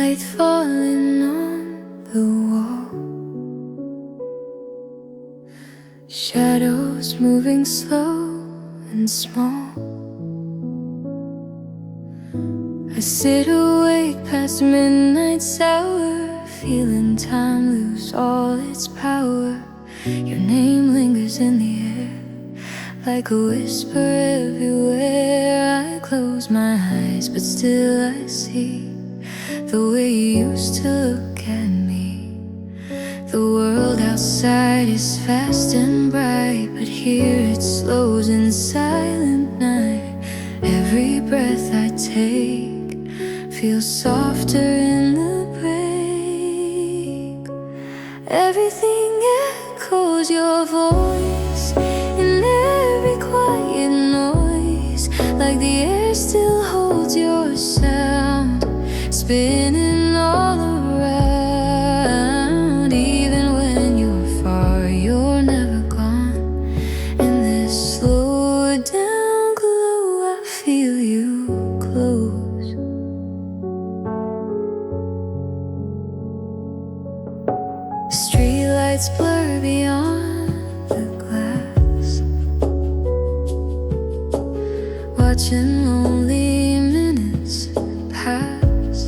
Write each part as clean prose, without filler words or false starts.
Light falling on the wall, shadows moving slow and small. I sit awake past the midnight hour, feeling time lose all its power. Your name lingers in the air, like a whisper everywhere. I close my eyes, but still I see the way you used to look at me. The world outside is fast and bright, but here it slows in silent night. Every breath I take feels softer in the break. Everything echoes your voice in every quiet noise, like the air still holds your sound, spinning all around. Even when you're far, you're never gone. In this slow down glow, I feel you close. Streetlights blur beyond the glass, watching lonely minutes pass.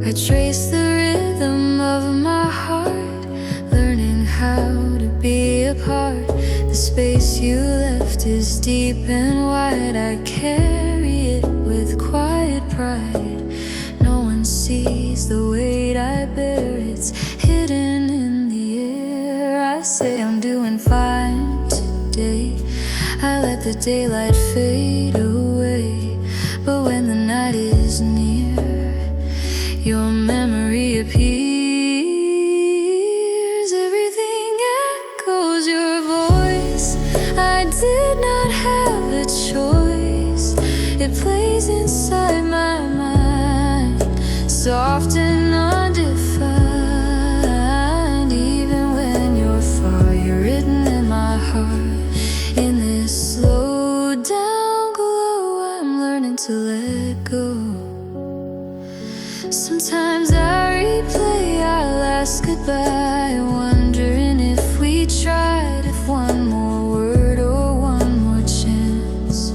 I trace the rhythm of my heart, learning how to be apart. The space you left is deep and wide. I carry it with quiet pride. No one sees the weight I bear, it's hidden in the air. I say I'm doing fine today, I let the daylight fade away. But when the night is near, your memory appears. Everything echoes your voice. I did not have a choice. It plays inside my mind, soft and undefined. Even when you're far, you're written in my heart. In this slow down glow, I'm learning to let go. Sometimes I replay our last goodbye, wondering if we tried, if one more word or one more chance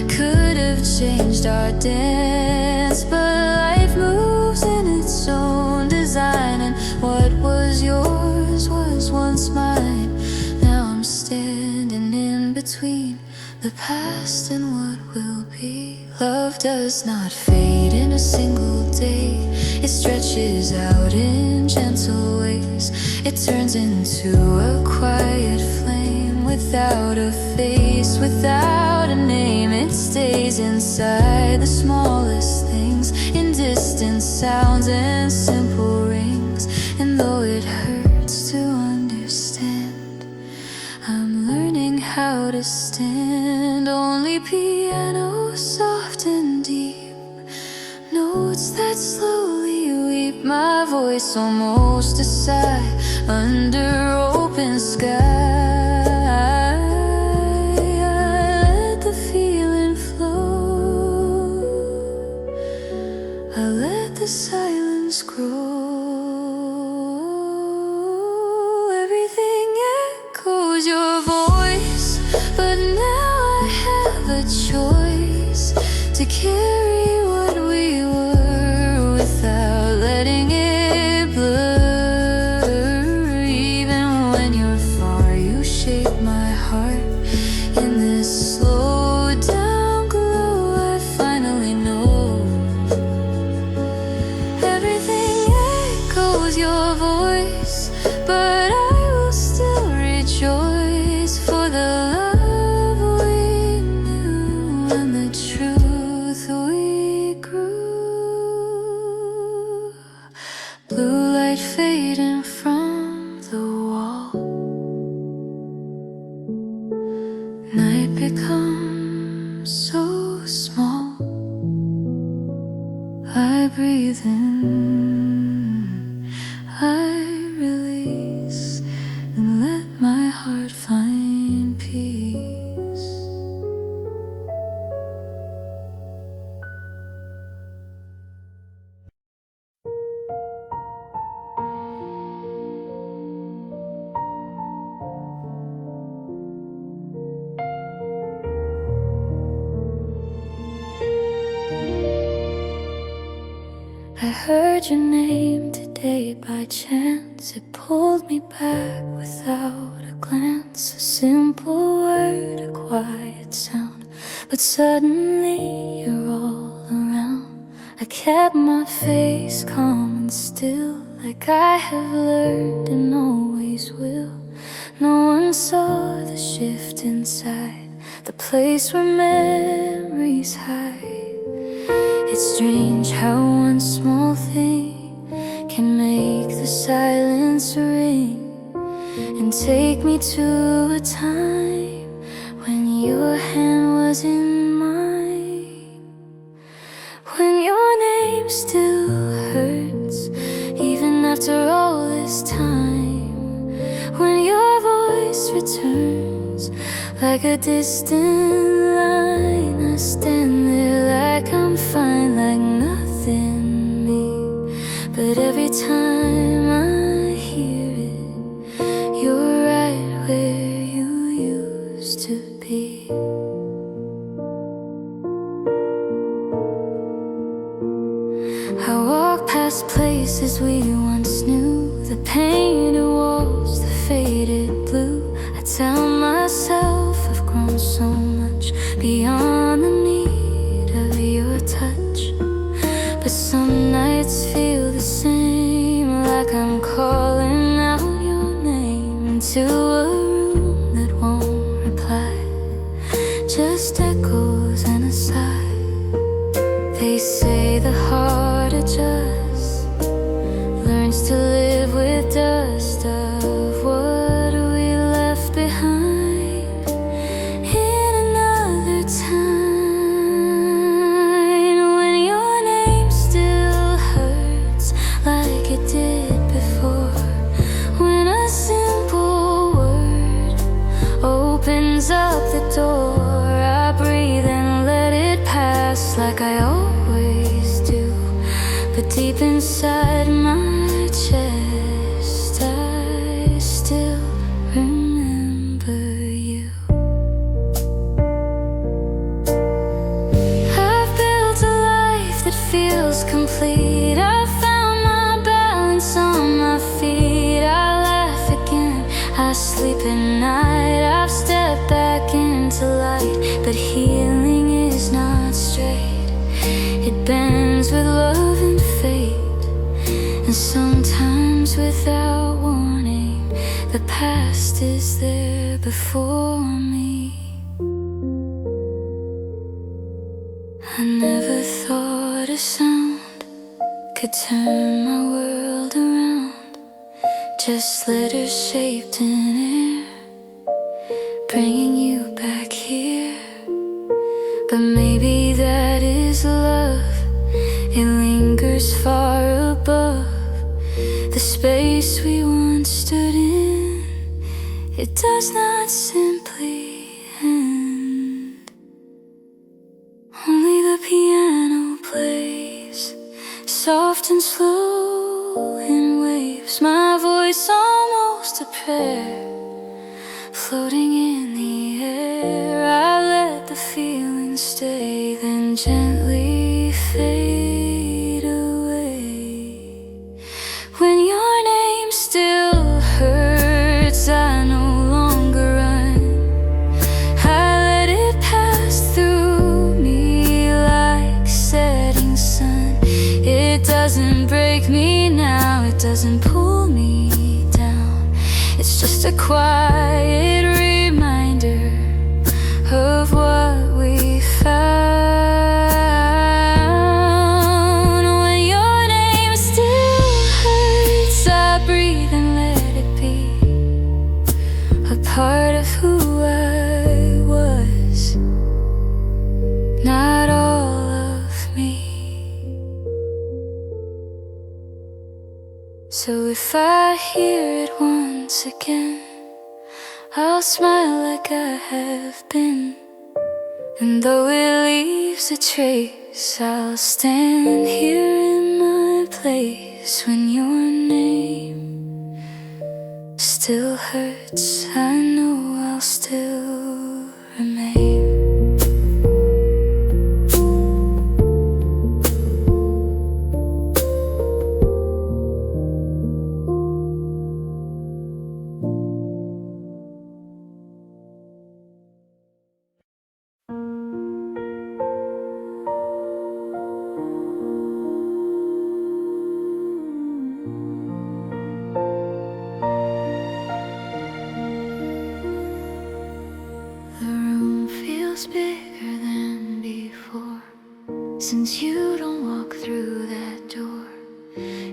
could have changed our dance. But life moves in its own design, and what was yours was once mine. Now I'm standing in between the past and what will be. Love does not fade in a single day, it stretches out in gentle ways. It turns into a quiet flame, without a face, without a name. It stays inside the smallest things, in distant sounds and simple rings. And though it hurts to understand, I'm learning how to stand. Only piano, soft and deep, notes that slowly weep. My voice almost a sigh under open sky. I let the feeling flow, I let the silence grow. Everything echoes your voice, but now I have a choice to carry what we were without letting it blur. Even when you're far, you shape my heart. In this slow down glow, I finally know. Everything echoes your voice, but I will still rejoice for the love we knew and the truth we grew. Blue light fading from the wall, night becomes so small. I breathe in, I release, and let my heart find peace. I heard your name today by chance. It pulled me back without a glance. A simple word, a quiet sound, but suddenly you're all around. I kept my face calm and still, like I have learned and always will. No one saw the shift inside, the place where memories hide. It's strange how one small thing can make the silence ring and take me to a time when your hand was in mine. When your name still hurts, even after all this time. When your voice returns like a distant line, I stand there like I'm fine, like nothing me. But every time I hear it, you're right where you used to be. I walk past places we once knew, the painted walls, the faded blue. I tell myself I've grown so much beyond the need of your touch. But some nights feel the same, like I'm calling out your name into a room that won't reply, just echoes and a sigh. They say the heart adjusts, learns to live with dust of what we left behind in another time. When your name still hurts like it did before, when a simple word opens up the door, I breathe and let it pass like I always do. But deep inside my chest, I still remember you. I've built a life that feels complete. I've found my balance on my feet. I laugh again, I sleep at night. I've stepped back into light, but healing is not straight. It bends with love and fate, and sometimes without warning, the past is there before me. I never thought a sound could turn my world around, just letters shaped in air, bringing you back here. But maybe that is love, it lingers far above the space we once stood in. It does not simply end. Only the piano plays, soft and slow in waves. My voice almost a prayer, floating in the air. I let the feeling stay, then gently fade away. When your name still hurts, I no longer run. I let it pass through me like setting sun. It doesn't break me now, it doesn't pull me down. It's just a quiet reminder of what we found. When your name still hurts, I breathe and let it be a part of who I was, not all of me. So if I hear it once again, I'll smile like I have been, and though it leaves a trace, I'll stand here in my place. When your name still hurts, I know I'll still remain.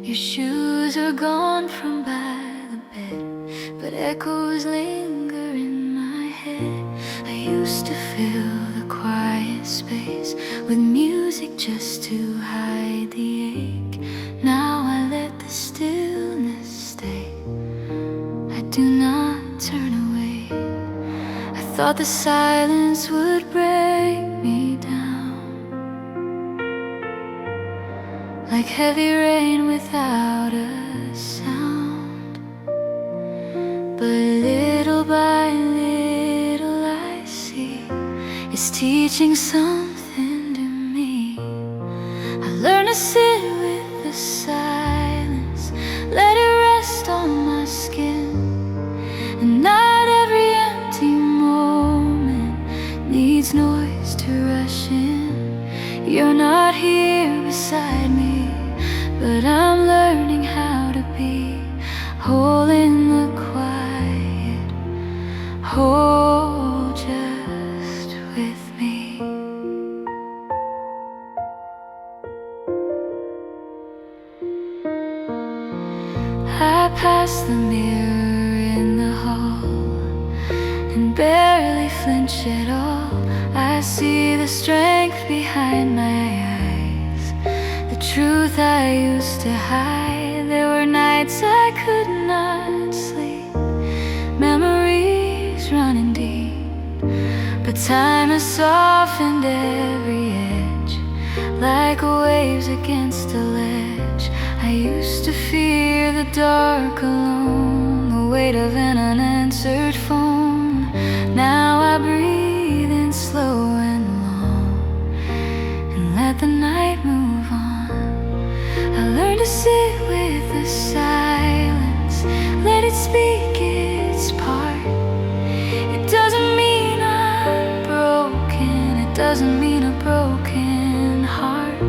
Your shoes are gone from by the bed, but echoes linger in my head. I used to fill the quiet space with music just to hide the ache. Now I let the stillness stay. I do not turn away. I thought the silence would break me down, like heavy rain without a sound. But little by little I see it's teaching something to me. I learn to sit with the silence, let it rest on my skin. And not every empty moment needs noise to rush in. You're not here beside me, but I'm learning how to be whole in the quiet, whole just with me. I pass the mirror in the hall and barely flinch at all. I see the strength behind my eyes, the truth I used to hide. There were nights I could not sleep, memories running deep, but time has softened every edge, like waves against a ledge. I used to fear the dark alone, the weight of an unanswered phone. Now I breathe in slow and long and let the night move on. I learned to sit with the silence, let it speak its part. It doesn't mean I'm broken, it doesn't mean a broken heart.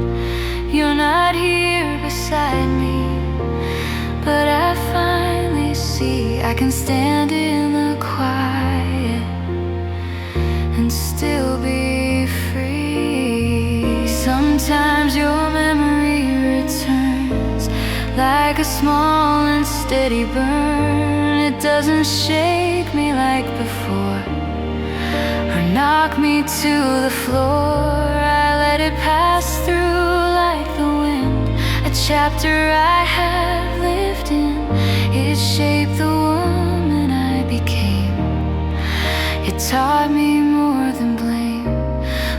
You're not here beside me, but I finally see I can stand in the quiet and still be free. Sometimes your memory returns like a small and steady burn. It doesn't shake me like before or knock me to the floor. I let it pass through like the wind, a chapter I have lived in. It shaped the woman I became. It taught me more than blame.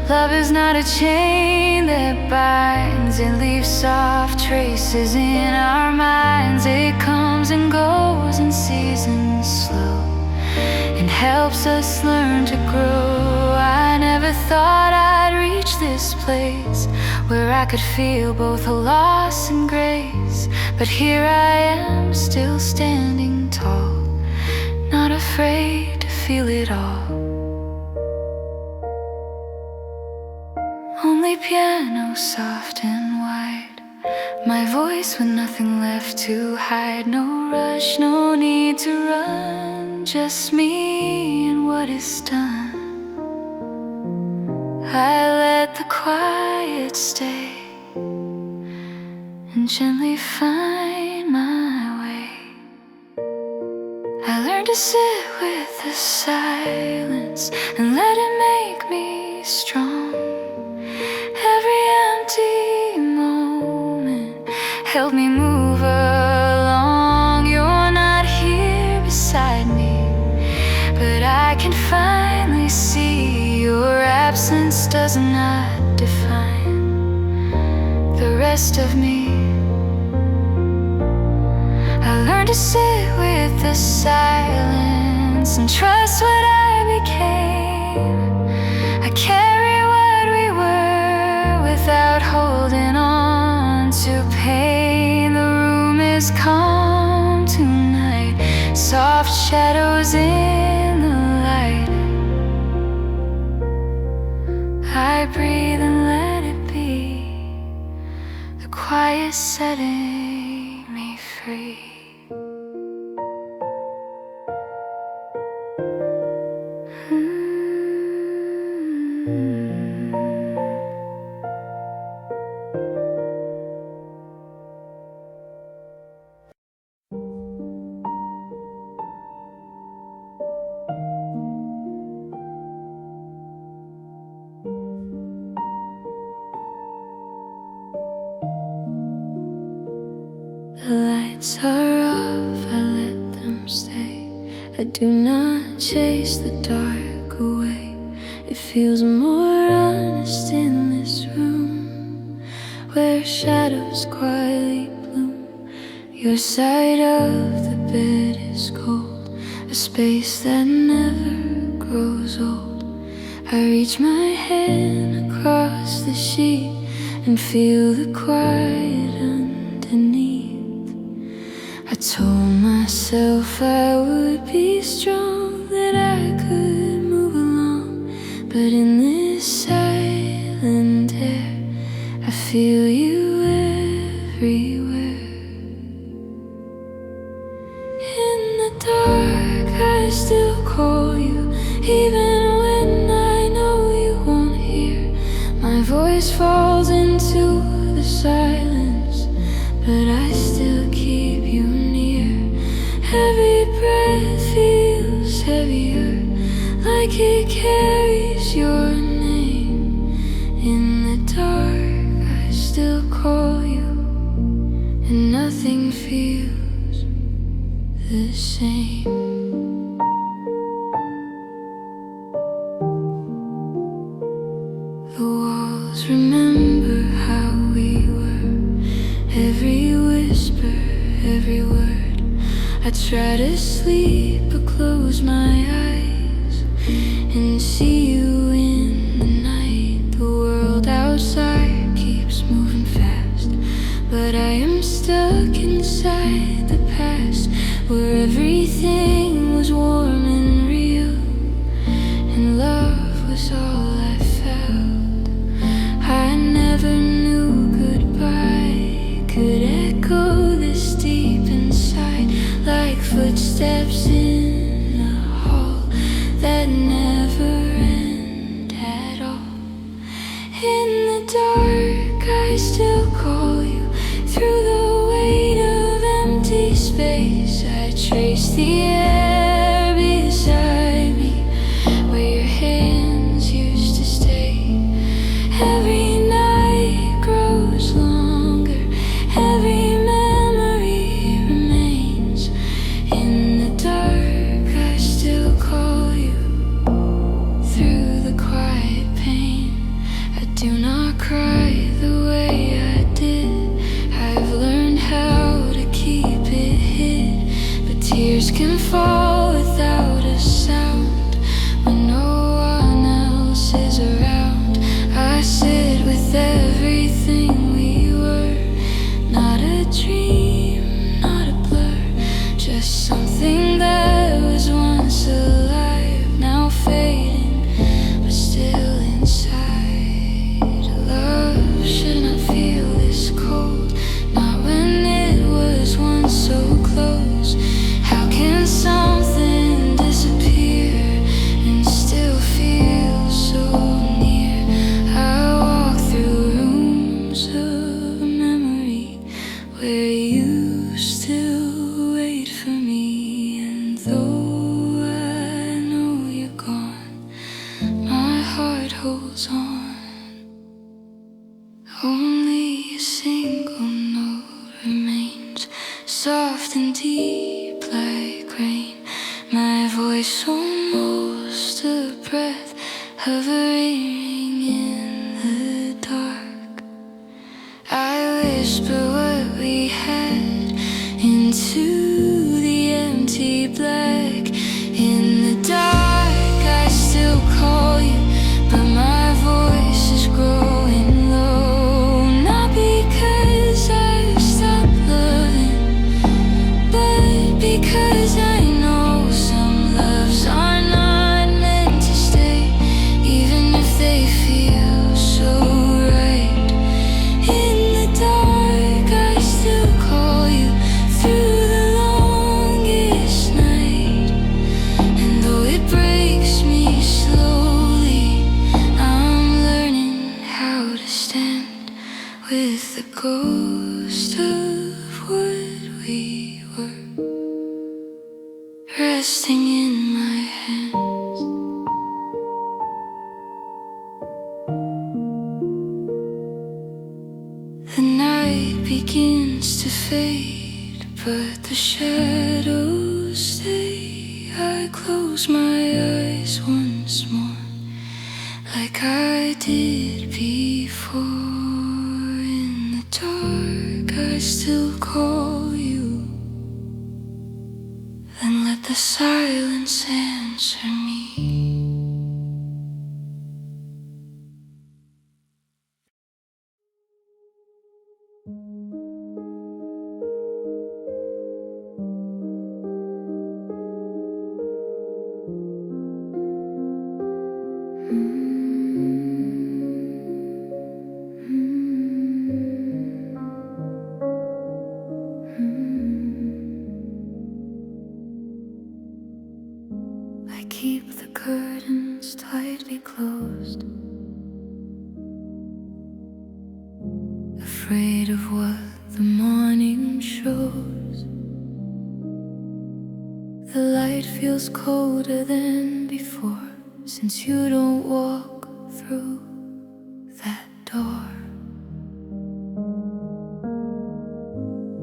Love is not a chain that binds, it leaves soft traces in our minds. It comes and goes in seasons slow and helps us learn to grow. I never thought I'd reach this place where I could feel both a loss and grace, but here I am still standing tall, not afraid to feel it all. Only piano soft and wide, my voice with nothing left to hide. No rush, no need to run, just me and what is done. I let the quiet stay and gently find my way. I learned to sit with the silence and let it make me strong. Every empty moment helped me move along. You're not here beside me, but I can finally see your absence does not define the rest of me. I learned to sit with the silence and trust what I became. I carry what we were without holding on to pain. The room is calm tonight, soft shadows in the light. I breathe and let it be, the quiet setting me free. nights are rough, I let them stay. I do not chase the dark away. It feels more honest in this room, where shadows quietly bloom. Your side of the bed is cold, a space that never grows old. I reach my hand across the sheet and feel the quiet underneath. I told myself I would be strong, that I could move along, but in this silent air I feel you everywhere. In the dark I still call you, even when I know you won't hear. My voice falls into the silence, but I still keep you near. Every breath feels heavier, like it carries your name. In the dark I still call you, and nothing feels the same. The walls remember how we were, every whisper, every word. I try to sleep but close my eyes and see you in the night. The world outside keeps moving fast, but I am stuck inside the past, where everything was warm and real, and love was all I felt. I never knew goodbye could echo this deep inside, like footsteps in a hall that never end at all. In the dark I still call you, through the weight of empty space. I trace the air beside me, where your hands used to stay. Every night grows longer, every memory remains. In the dark I still call you, through the quiet pain. I do not cry the way I did, I've learned how to keep it hid. But tears can fall without a sound when no one else is around. I sit with everything we were, not a dream, not a blur, just something that was once alive, now fading, but still inside. Love should not feel this cold, not when it was once so close. How can something disappear and still feel so near? I walk through rooms of memory where you still wait for me, and though I know you're gone, my heart holds on. Only a single note remains, soft and deep like rain. My voice almost a breath, hovering in the dark. I whisper what we had into the empty black. In the dark I still call you, but my voice is growing low. Not because I've stopped loving, but because I know some loves are not meant to stay, even if they feel so right. In the dark I still call you, through the longest night. And though it breaks me slowly, I'm learning how to stand with the ghost of what we were, resting in my hands. The night begins to fade, but the shadows stay. I close my eyes once more, like I did before. In the dark I still call you, then let the silence answer me. I keep the curtains tightly closed, afraid of what the morning shows. The light feels colder than before, since you don't walk through that door.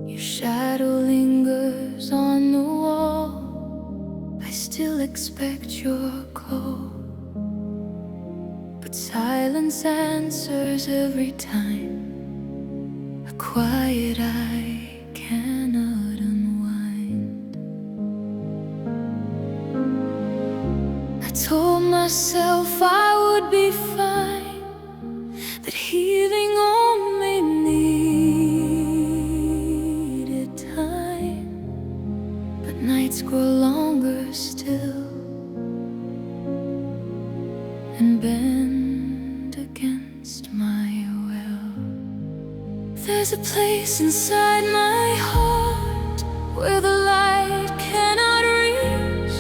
Your shadow lingers on the wall. I still expect your call, but silence answers every time. A quiet I cannot unwind. I told myself I would be fine, that healing only needed time. But nights grow longer still, and bend against my will. There's a place inside my heart where the light cannot reach,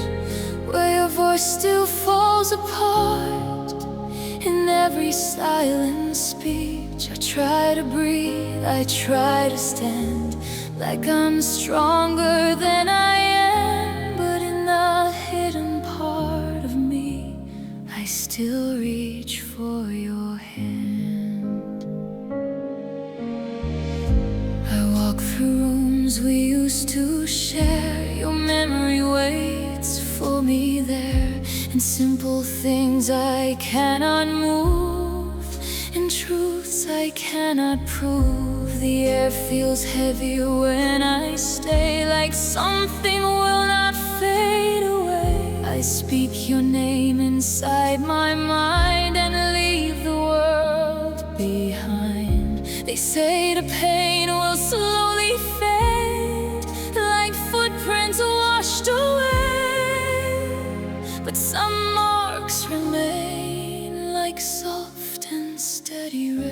where your voice still falls apart in every silent speech. I try to breathe, I try to stand, like I'm stronger than I am. But in the hidden part of me, I still reach for your hand. I walk through rooms we used to share. Your memory waits for me there, and simple things I cannot move, and truths I cannot prove. The air feels heavier when I stay, like something will not fade away. I speak your name inside my mind and leave the world behind. They say the pain will slowly fade, like footprints washed away, but some marks remain, like soft and steady rain.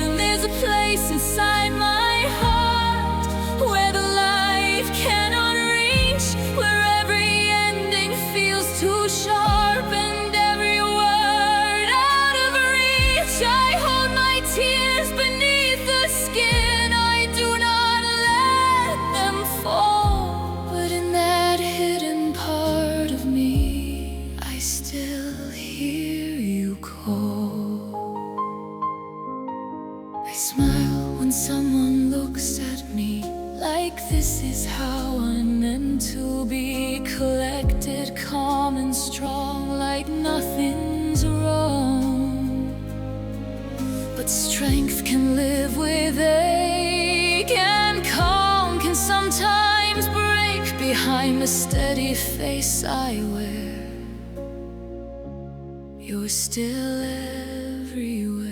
And there's a place inside my heart where the light cannot reach, where every ending feels too sharp and every word out of reach. I hold my tears beneath the skin, I do not let them fall. But in that hidden part of me, I still hear you call. I smile when someone looks at me, like this is how I'm meant to be. Collected, calm and strong, like nothing's wrong. But strength can live with ache, and calm can sometimes break behind the steady face I wear. You're still everywhere.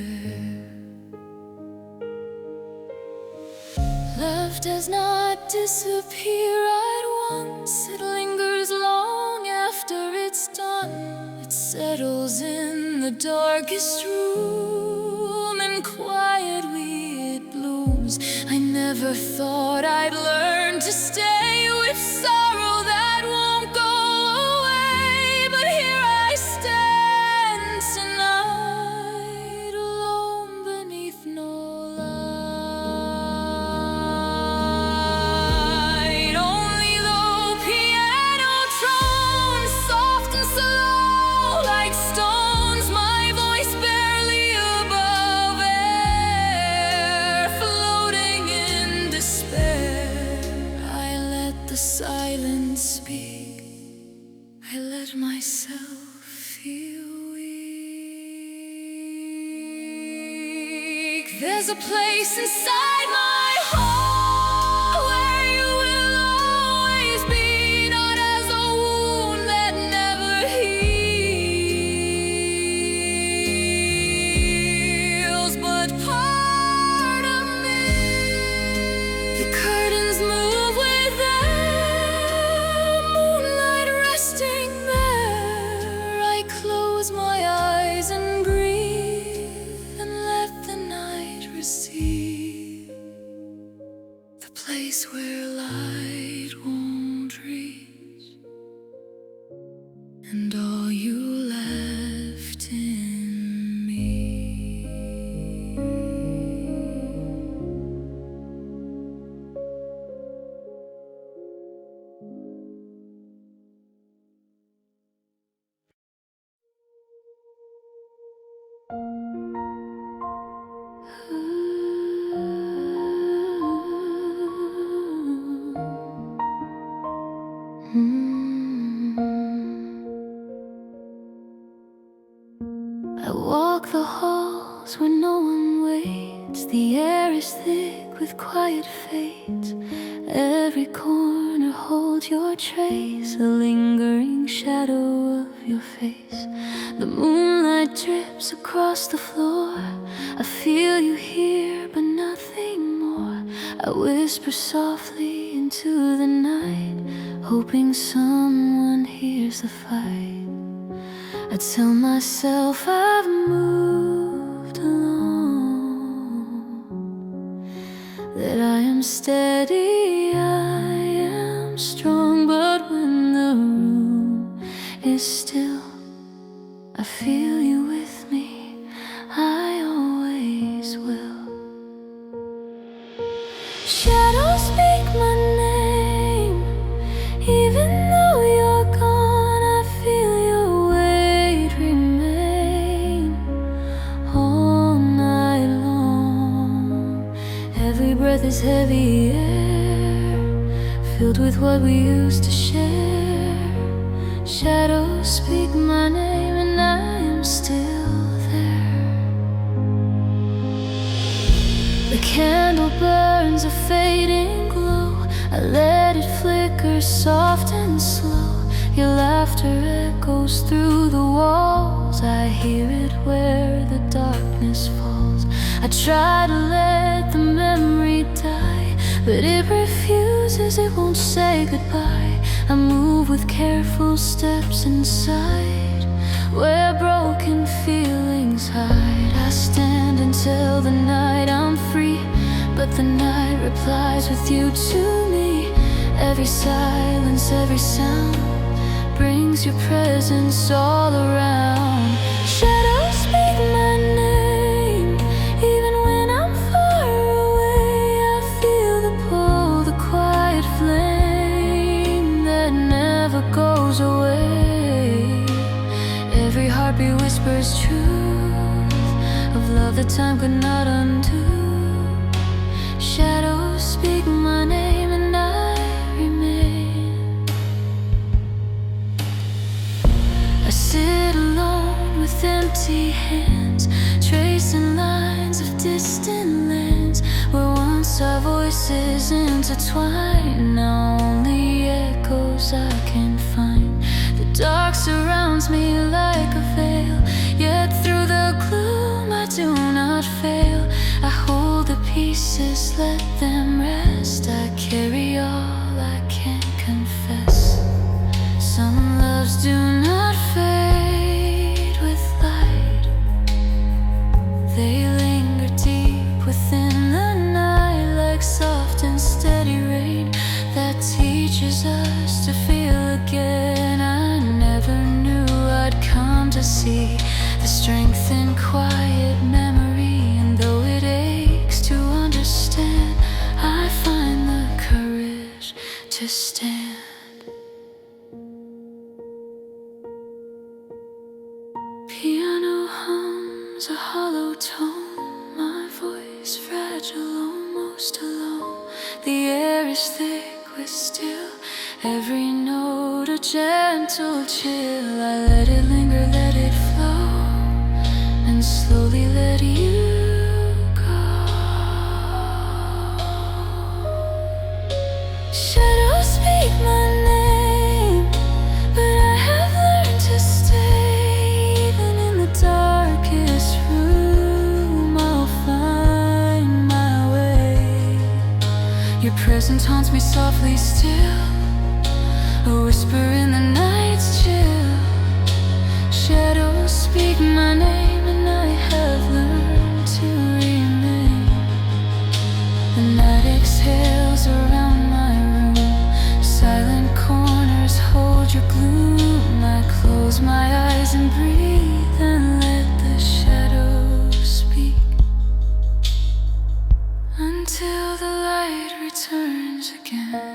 Love does not disappear at once. It lingers long after it's done. It settles in the darkest room, and quietly it blooms. I never thought I'd learn to stay with sorrow that won't go away. But here I stand tonight, alone beneath no light. Only low piano tones, soft and slow, like stones. My voice barely above air. There's a place inside my heart where you will always be, not as a wound that never heals, but part of me. The curtains move with the moonlight resting there. I close my eyes and breathe and let the night receive, the place where light won't reach, and all you left in me. I walk the halls where no one waits. The air is thick with quiet fate. Every corner holds your trace, a lingering shadow of your face. The moonlight drips across the floor. I feel you here, but nothing more. I whisper softly into the night, hoping someone hears the fight. I tell myself I've moved along, that I am steady, I am strong. But when the room is still, I feel you with me, I always will. Shadows speak my name, even though you're gone. I feel your weight remain all night long. Every breath is heavy air, filled with what we used to share. Shadows speak my name, and I am still there. The candle burns a fading glow. I let it flicker soft and slow. Your laughter echoes through the walls. I hear it where the darkness falls. I try to let the memory die, but it refuses, it won't say goodbye. I move with careful steps inside, where broken feelings hide. I stand until the night I'm free, but the night replies with you to me. Every silence, every sound brings your presence all around. Shadows speak my name, even when I'm far away. I feel the pull, the quiet flame that never goes away. Every heartbeat whispers truth of love that time could not undo. Shadows speak my name, and I remain. I sit alone with empty hands, tracing lines of distant lands where once our voices intertwined. Now only echoes I can find. The dark surrounds me like a veil, yet through the gloom I do not fail. I hold the pieces, let them rest. I carry all I can't confess. Some loves do not fade with light, they linger deep within the night, like soft and steady rain that teaches us to feel again. I never knew I'd come to see the strength in quiet memory, and though it aches to understand, I find the courage to stand. Piano hums a hollow tone, my voice fragile, almost alone. The air is thick with still, every note a gentle chill. I let it linger, let it flow, and slowly let you go. Your presence haunts me softly still, a whisper in the night's chill. Shadows speak my name and I have learned to remain. The night exhales around my room, silent corners hold your gloom. I close my eyes and breathe and let the shadows speak, until the light returns again.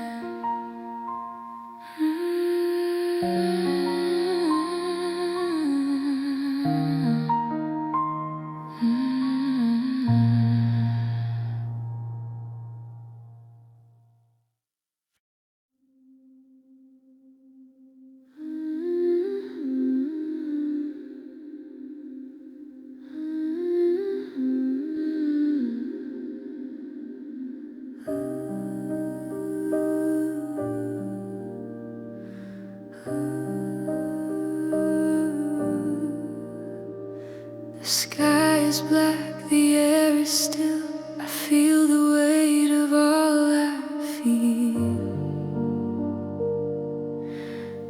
The sky is black, the air is still. I feel the weight of all I feel.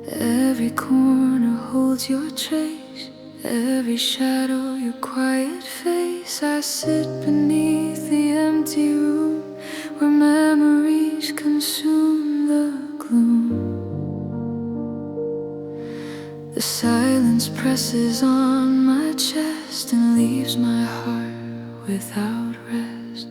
Every corner holds your trace, every shadow your quiet face. I sit beneath the empty room where memories consume the gloom. The silence presses on my chest and leaves my heart without rest.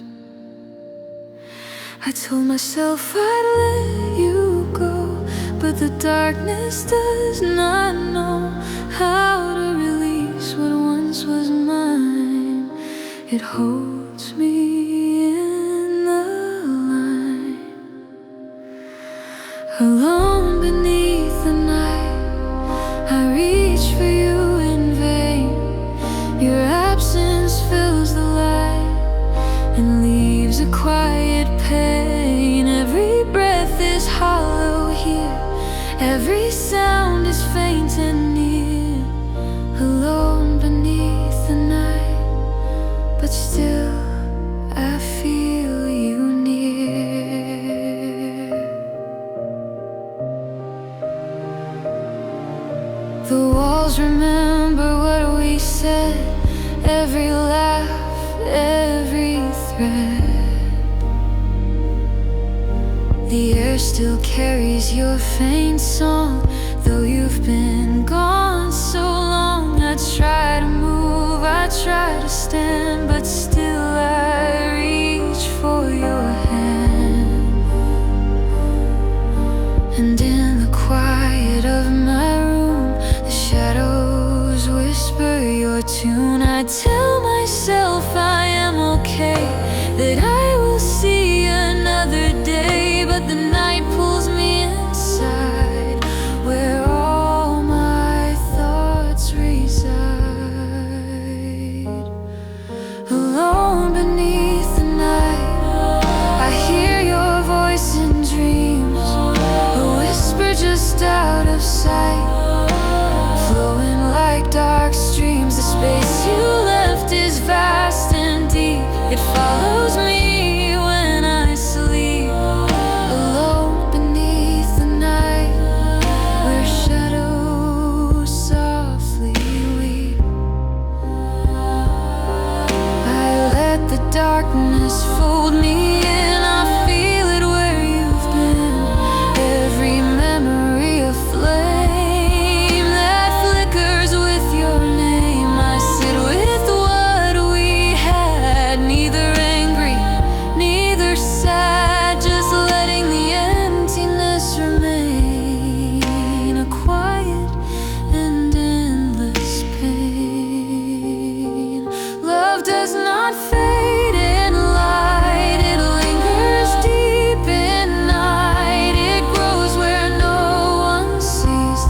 I told myself I'd let you go, but the darkness does not know how to release what once was mine. It holds me in the line, alone beneath the night. I reach for you in vain. Your absence fills the light and leaves a quiet pain. Every breath is hollow here, every sound is faint and near. Alone beneath the night, but still I feel you near. The walls remember what we said, every laugh, every thread. The air still carries your faint song, though you've been gone so long. I try to move, I try to stand, but still I reach for your hand. And in the quiet of my room, the shadows whisper your tune. I tell myself I am okay, that I will see another day. But the night pulls me inside, where all my thoughts reside. Alone beneath the night, I hear your voice in dreams, a whisper just out of sight, flowing like dark streams. The space you left is vast and deep, it follows me when I sleep. Alone beneath the night, where shadows softly weep. I let the darkness fold me in, I feel it where you've been. Every memory a flame that flickers with your name. I sit with what we had, neither angry, neither sad, just letting the emptiness remain, a quiet and endless pain. Love does not fade in light, it lingers deep in night. It grows where no one sees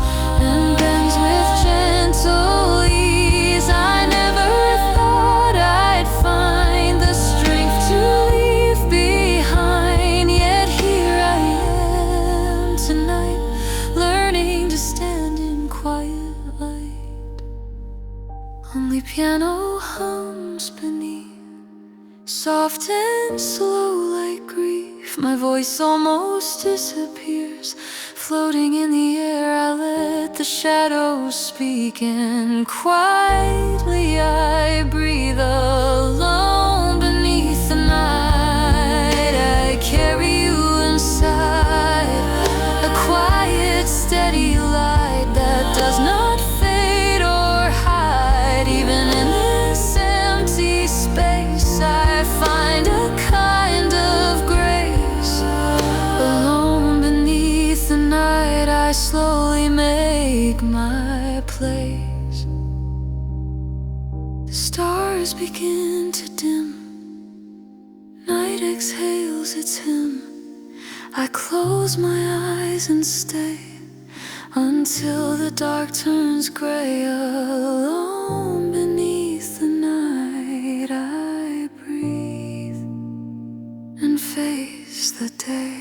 and bends with gentle ease. I never thought I'd find the strength to leave behind, yet here I am tonight, learning to stand in quiet light. Only piano hums beneath, soft and slow like grief. leave, my voice almost disappears. Floating in the air, I let the shadows speak, and quietly I breathe alone beneath the night. I carry you inside, a quiet, steady light that does not fade or hide. Even in this empty space, I find a kind of grace. Alone beneath the night, I slowly make my place. The stars begin to dim, night exhales its hymn. I close my eyes and stay until the dark turns gray. Alone beneath the night, I breathe and face the day.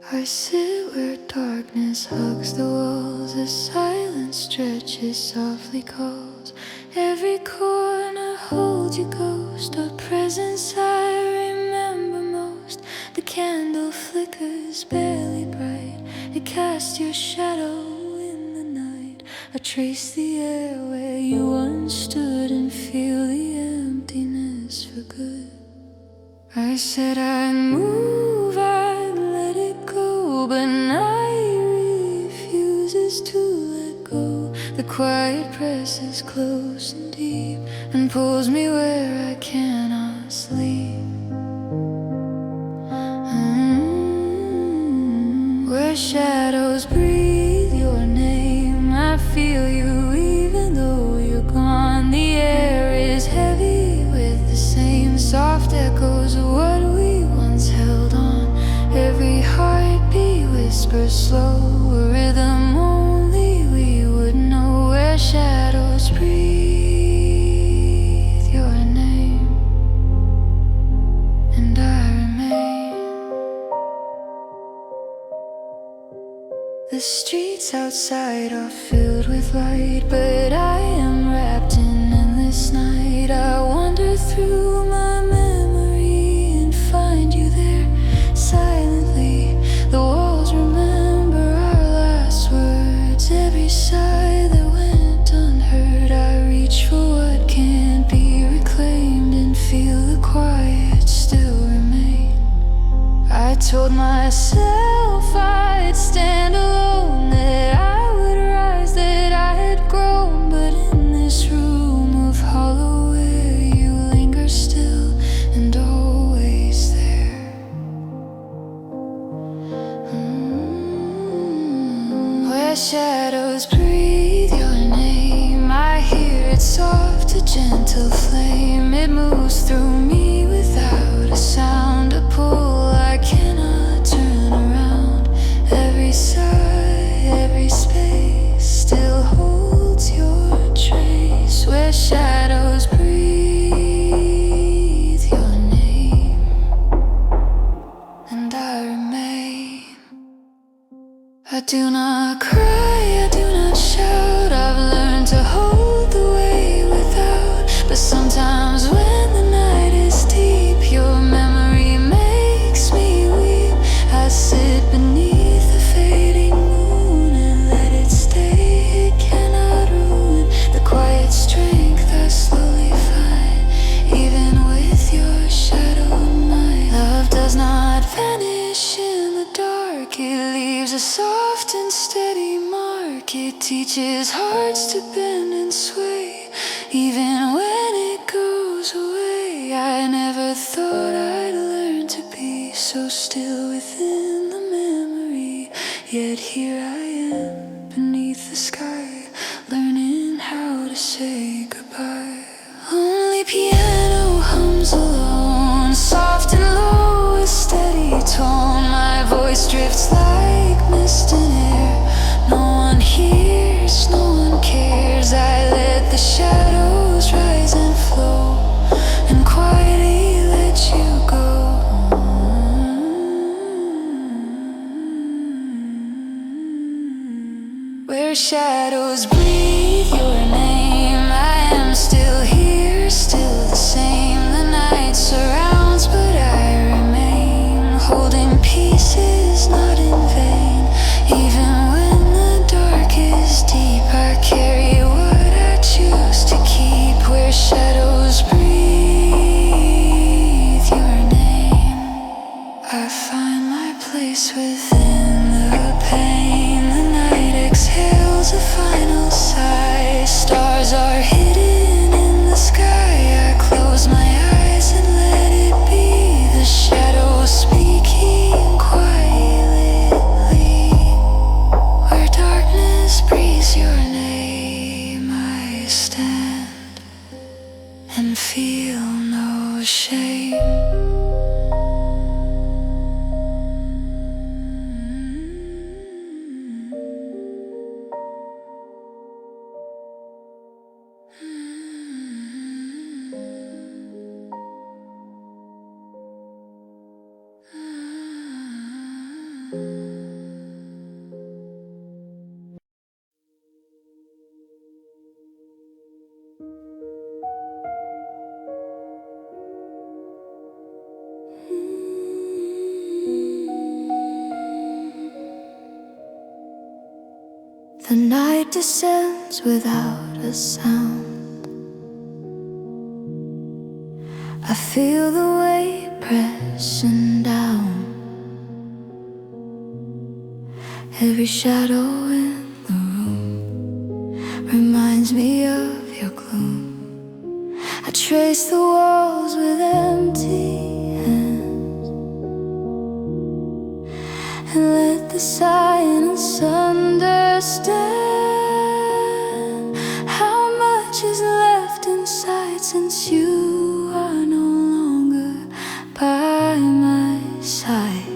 I sit where darkness hugs the walls, as silence stretches, softly calls. Every corner holds your ghost, a presence I remember most. The candle flickers barely bright, it casts your shadow in the night. I trace the air where you once stood and feel the emptiness for good. I said I'd move, I'd let it go, but night refuses to let go. The quiet presses close and deep and pulls me where I cannot sleep. Where shadows breathe your name, I feel you even though you're gone. The air is heavy with the same soft echoes of what we once held on. Every heartbeat whispers slow, a rhythm only we would know. Where shadows breathe your name, and I remain. The streets outside are filled with light, but I am wrapped in endless night. I wander through my memory and find you there silently. The walls remember our last words, every sigh that went unheard. I reach for what can't be reclaimed and feel the quiet still remain. I told myself I'd stand alone, that I would rise, that I had grown. But in this room of hollow air, you linger still and always there. Where shadows breathe your name, I hear it soft, a gentle flame. It moves through me without a sound, a pull I cannot turn around. Every sigh, every space still holds your trace. Where shadows breathe your name, and I remain. I do not cry, I do not shout. I've learned to hold the weight without. But sometimes when the night is deep, your memory makes me weep. I sit beneath the fading moon and let it stay. It cannot ruin the quiet strength I slowly find, even with your shadow in mind. Love does not vanish in the dark, it leaves a soft and steady mark. It teaches hearts to bend and sway, even when it goes away. I never thought I'd learn to be so still within the memory, yet here I am say goodbye. Only piano hums alone, soft and low, a steady tone. My voice drifts like mist in air. No one hears, no one cares. I let the shadows rise and flow, and quietly let you go. Where shadows breathe your name, I am still here, still the same. The night surrounds, but I remain, holding pieces not in vain. Even when the dark is deep, I carry what I choose to keep. Where shadows breathe your name, I find my place within the pain. The night exhales a final sigh. Stars are hidden in the sky. I close my eyes and let it be. The shadows speaking quietly. Where darkness breathes your name, I stand and feel no shame. The night descends without a sound. I feel the weight pressing down. Every shadow in the room reminds me of your gloom. I trace the walls with empty hands and let the silence understand how much is left inside, since you are no longer by my side.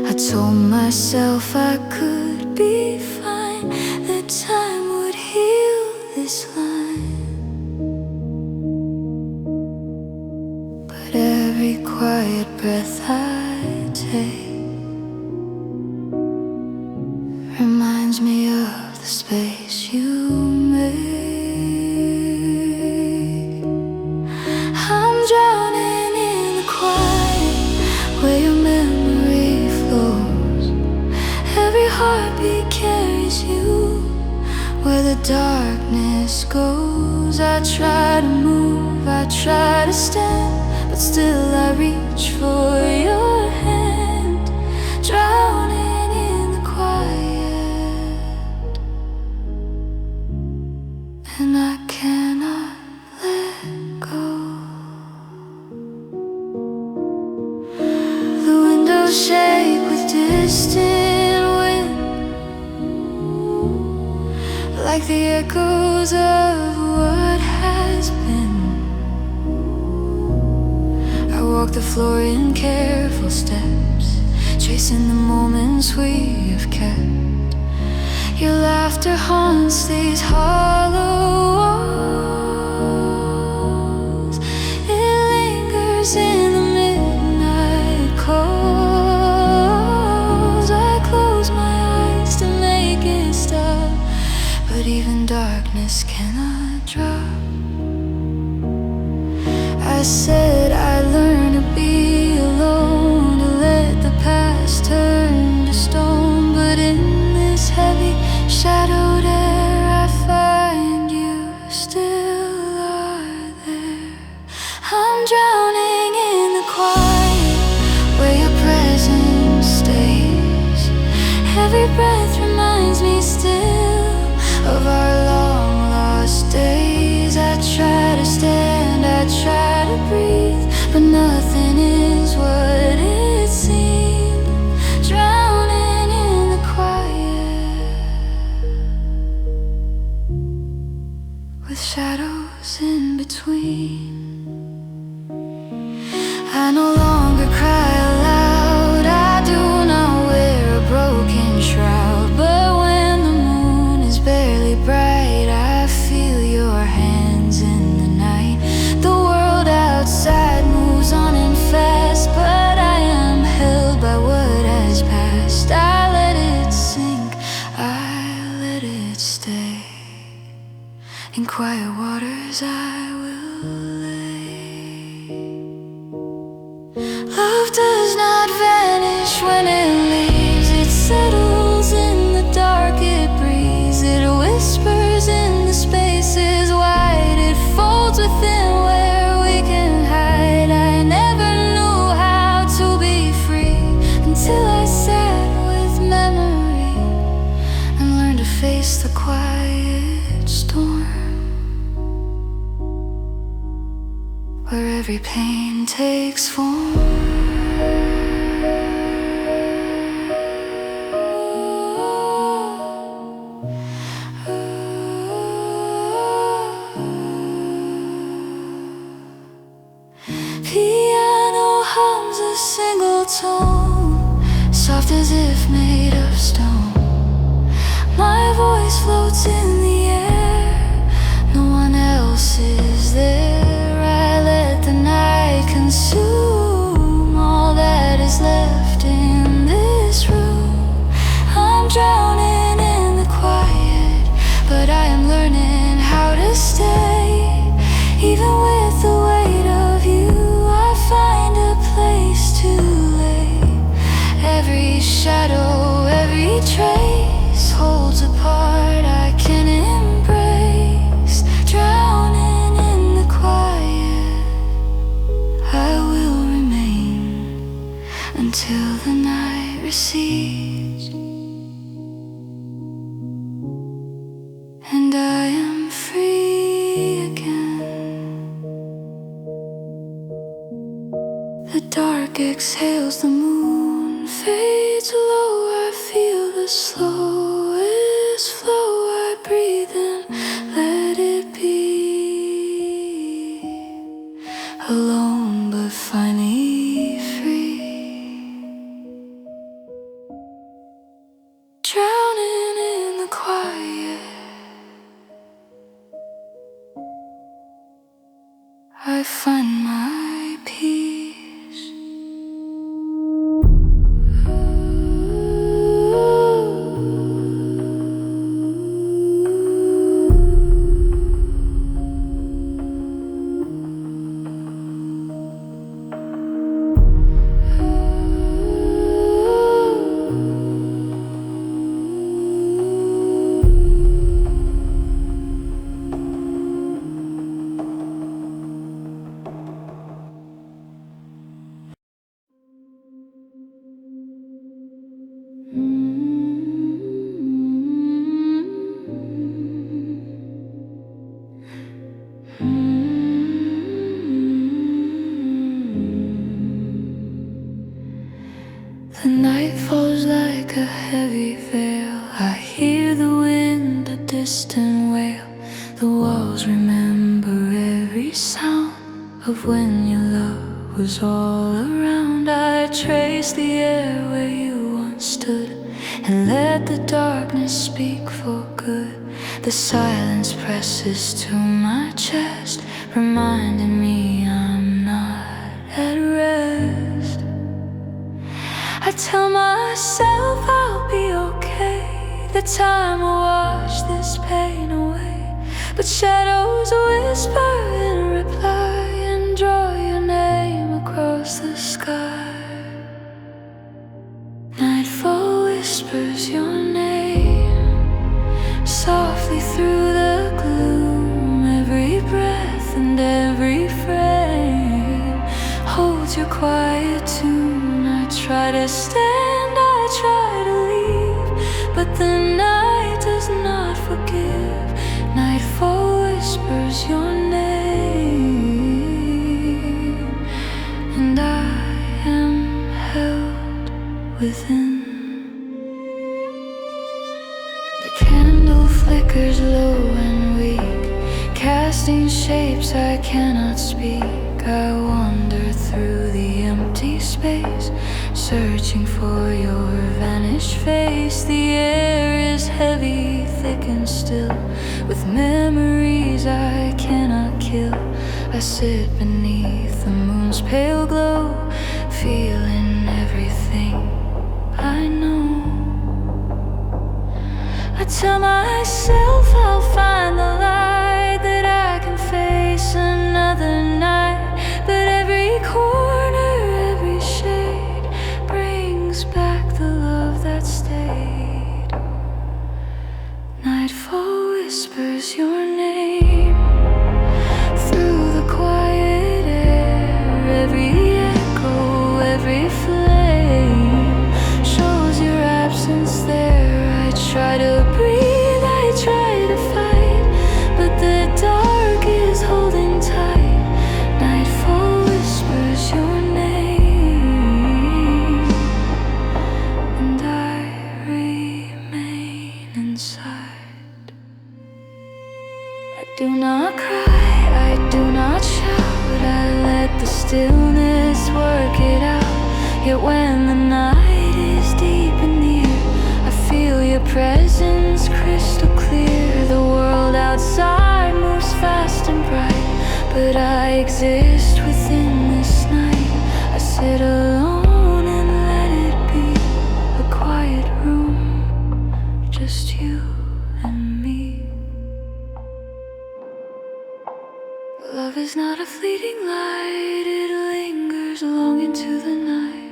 I told myself I could be fine, that time would heal this line. But every quiet breath I take reminds me of the space you make. I'm drowning in the quiet where your memory flows. Every heartbeat carries you where the darkness goes. I try to move, I try to stand, but still I reach for your hand. Drowning in the quiet, and I cannot let go. The windows shake with distant wind, like the echoes of what has been. I walk the floor in careful steps, tracing the moments we have kept. Your laughter haunts these hollow walls. It lingers in the midnight calls. I close my eyes to make it stop, but even darkness cannot drop. I said I'd learn to be alone, to let the past turn to stone. But in this heavy, shadowed air, I find you still are there. I'm drowning in the quiet where your presence stays. Every breath reminds me still of our long lost days. I try to stand, I try to breathe, but nothing is what it seemed. Drowning in the quiet, quiet waters I will lay. Love does not vanish when it leaves. It settles in the dark, it breathes. It whispers in the spaces wide. It folds within where we can hide. I never knew how to be free until I sat with memory and learned to face the quiet storm, where every pain takes form. Piano hums a single tone, soft as if made of stone. My voice floats in the air, no one else is there. I let the night consume all that is left in this room. I'm drowning in the quiet, but I am learning how to stay. Even with the weight of you, I find a place to lay. Every shadow, every trace holds a part I can embrace. Drowning in the quiet, I will remain until the night recedes, and I am free again. The dark exhales, the moon fades low. I feel the slowest flow. I breathe and let it be. Alone but finally free. Drowning in the quiet, I find my peace. The night falls like a heavy veil. I hear the wind, a distant wail. The walls remember every sound of when your love was all around. I trace the air where you once stood and let the darkness speak for good. The silence presses to my chest, reminding me I'm not at rest. I tell myself I'll be okay, that time will wash this pain away. But shadows whisper in reply and draw your name across the sky. Nightfall whispers your name softly through the gloom. Every breath and every frame holds your quiet tune. I try to stand, I try to leave, but the night does not forgive. Nightfall whispers your name, and I am held within. The candle flickers low and weak, casting shapes I cannot speak. I wander through the empty space, searching for your vanished face. The air is heavy, thick and still, with memories I cannot kill. I sit beneath the moon's pale glow, feeling everything I know. I tell myself I'll find the light do not cry, I do not shout, I let the stillness work it out. Yet when the night is deep and near, I feel your presence crystal clear. The world outside moves fast and bright, but I exist within this night. I sit alone and let it be a quiet room, just you and me. Love is not a fleeting light, it lingers long into the night.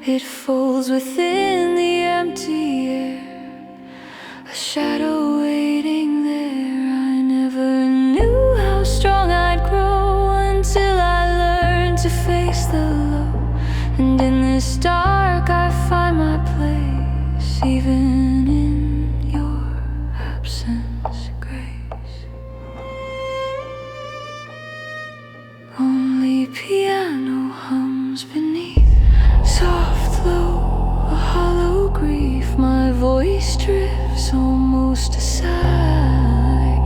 It folds within the empty air, a shadow waiting there. I never knew how strong I'd grow until I learned to face the low. And in this dark I find my place, even in your absence, grace. Only piano hums beneath, soft, low, a hollow grief. My voice drifts almost a sigh,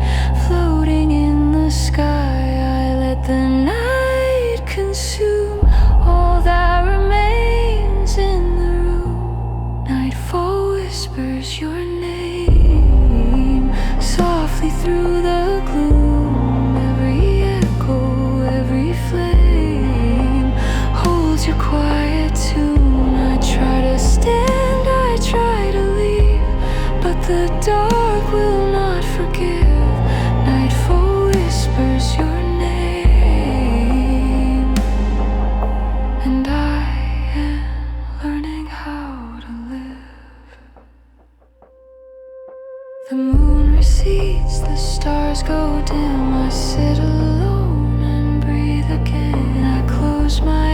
floating in the sky. I let the night consume all that remains in the room. Nightfall whispers your name softly through the gloom. Every echo, every flame holds your quiet tune. I try to stand, I try to leave, but the dark will not forgive. Nightfall whispers your name, and I am learning how to live. The moon recedes, the stars go dim. I sit alone and breathe again. I close my